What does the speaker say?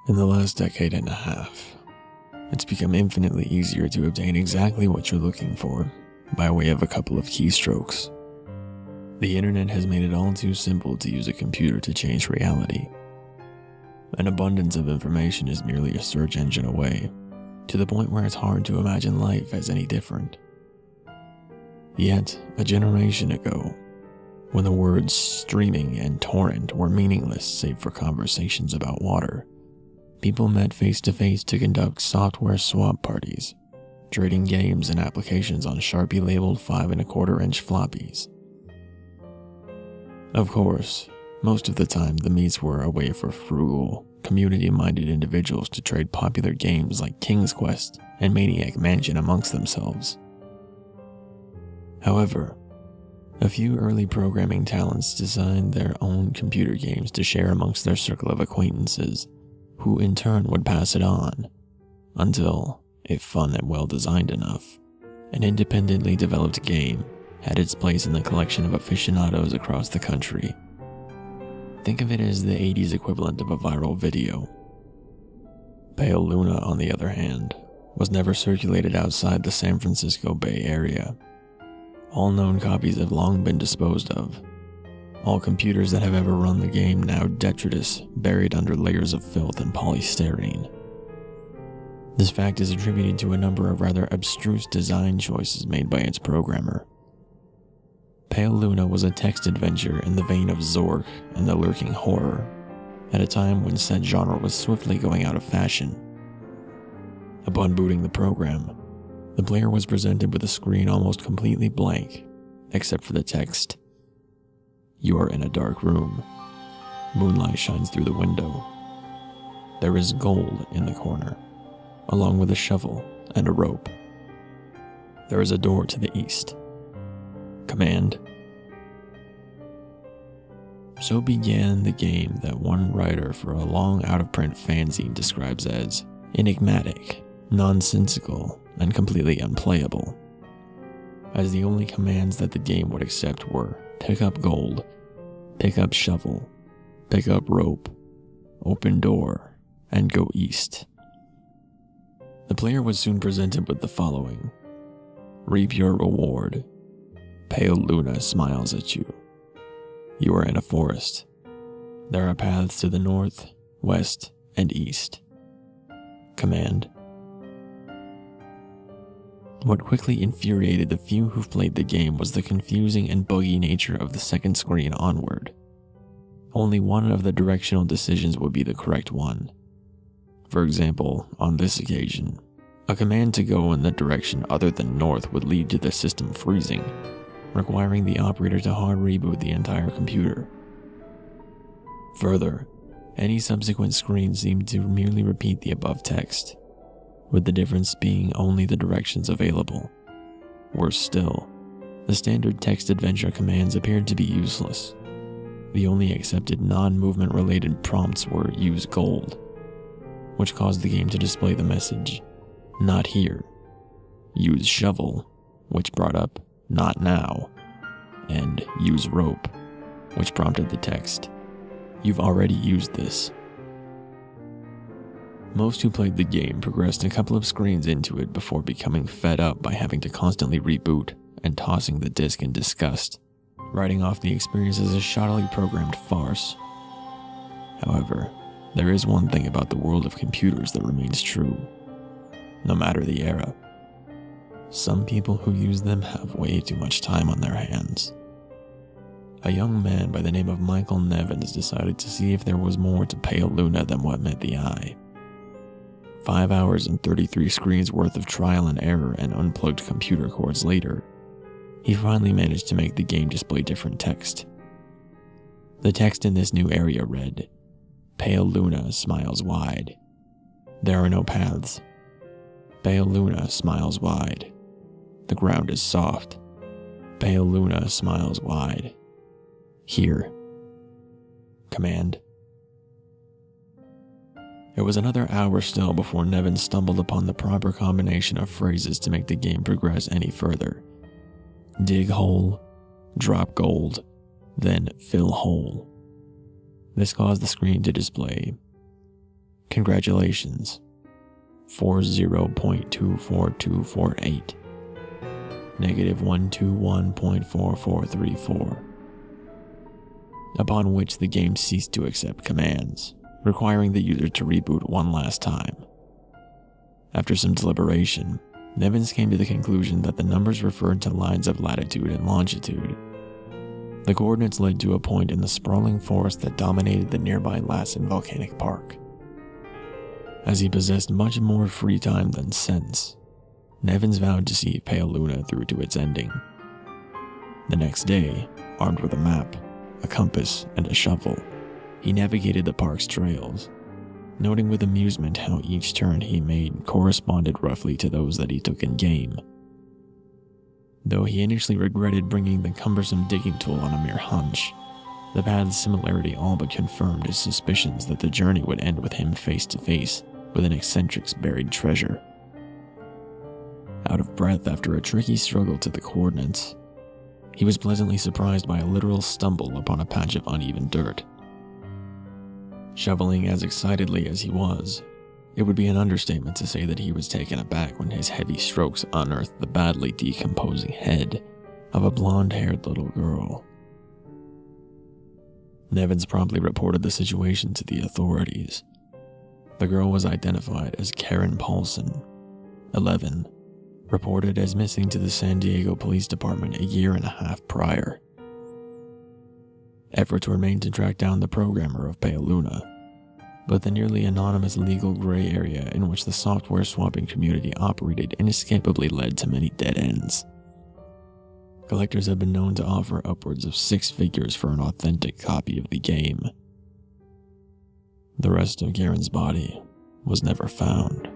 In the last decade and a half, it's become infinitely easier to obtain exactly what you're looking for by way of a couple of keystrokes. The internet has made it all too simple to use a computer to change reality. An abundance of information is merely a search engine away, to the point where it's hard to imagine life as any different. Yet, a generation ago, when the words streaming and torrent were meaningless save for conversations about water, people met face-to-face to conduct software swap parties, trading games and applications on Sharpie-labeled 5¼ floppies. Of course, most of the time the meets were a way for frugal, community-minded individuals to trade popular games like King's Quest and Maniac Mansion amongst themselves. However, a few early programming talents designed their own computer games to share amongst their circle of acquaintances, who in turn would pass it on, until, if fun and well-designed enough, an independently developed game had its place in the collection of aficionados across the country. Think of it as the 80s equivalent of a viral video. Pale Luna, on the other hand, was never circulated outside the San Francisco Bay Area. All known copies have long been disposed of. All computers that have ever run the game now detritus, buried under layers of filth and polystyrene. This fact is attributed to a number of rather abstruse design choices made by its programmer. Pale Luna was a text adventure in the vein of Zork and the Lurking Horror, at a time when said genre was swiftly going out of fashion. Upon booting the program, the player was presented with a screen almost completely blank, except for the text. You are in a dark room. Moonlight shines through the window. There is gold in the corner, along with a shovel and a rope. There is a door to the east. Command. So began the game that one writer for a long out-of-print fanzine describes as enigmatic, nonsensical, and completely unplayable, as the only commands that the game would accept were pick up gold, pick up shovel, pick up rope, open door, and go east. The player was soon presented with the following: reap your reward. Pale Luna smiles at you. You are in a forest. There are paths to the north, west, and east. Command. What quickly infuriated the few who've played the game was the confusing and buggy nature of the second screen onward. Only one of the directional decisions would be the correct one. For example, on this occasion, a command to go in the direction other than north would lead to the system freezing, requiring the operator to hard reboot the entire computer. Further, any subsequent screen seemed to merely repeat the above text, with the difference being only the directions available. Worse still, the standard text adventure commands appeared to be useless. The only accepted non-movement related prompts were use gold, which caused the game to display the message, not here, use shovel, which brought up not now, and use rope, which prompted the text, you've already used this. Most who played the game progressed a couple of screens into it before becoming fed up by having to constantly reboot and tossing the disc in disgust, writing off the experience as a shoddily programmed farce. However, there is one thing about the world of computers that remains true, no matter the era. Some people who use them have way too much time on their hands. A young man by the name of Michael Nevins decided to see if there was more to Pale Luna than what met the eye. 5 hours and 33 screens worth of trial and error and unplugged computer cords later, he finally managed to make the game display different text. The text in this new area read, Pale Luna smiles wide. There are no paths. Pale Luna smiles wide. The ground is soft. Pale Luna smiles wide. Here. Command. It was another hour still before Nevin stumbled upon the proper combination of phrases to make the game progress any further. dig hole, drop gold, then fill hole. This caused the screen to display, "Congratulations, 40.24248, -121.4434, upon which the game ceased to accept commands, requiring the user to reboot one last time. After some deliberation, Nevins came to the conclusion that the numbers referred to lines of latitude and longitude. The coordinates led to a point in the sprawling forest that dominated the nearby Lassen Volcanic Park. As he possessed much more free time than sense, Nevins vowed to see Pale Luna through to its ending. The next day, armed with a map, a compass, and a shovel, he navigated the park's trails, noting with amusement how each turn he made corresponded roughly to those that he took in game. Though he initially regretted bringing the cumbersome digging tool on a mere hunch, the path's similarity all but confirmed his suspicions that the journey would end with him face to face with an eccentric's buried treasure. Out of breath after a tricky struggle to the coordinates, he was pleasantly surprised by a literal stumble upon a patch of uneven dirt. Shoveling as excitedly as he was, it would be an understatement to say that he was taken aback when his heavy strokes unearthed the badly decomposing head of a blonde-haired little girl. Nevins promptly reported the situation to the authorities. The girl was identified as Karen Paulson, 11, reported as missing to the San Diego Police Department a year and a half prior. Efforts were made to track down the programmer of Pale Luna, but the nearly anonymous legal gray area in which the software swapping community operated inescapably led to many dead ends. Collectors have been known to offer upwards of 6 figures for an authentic copy of the game. The rest of Karen's body was never found.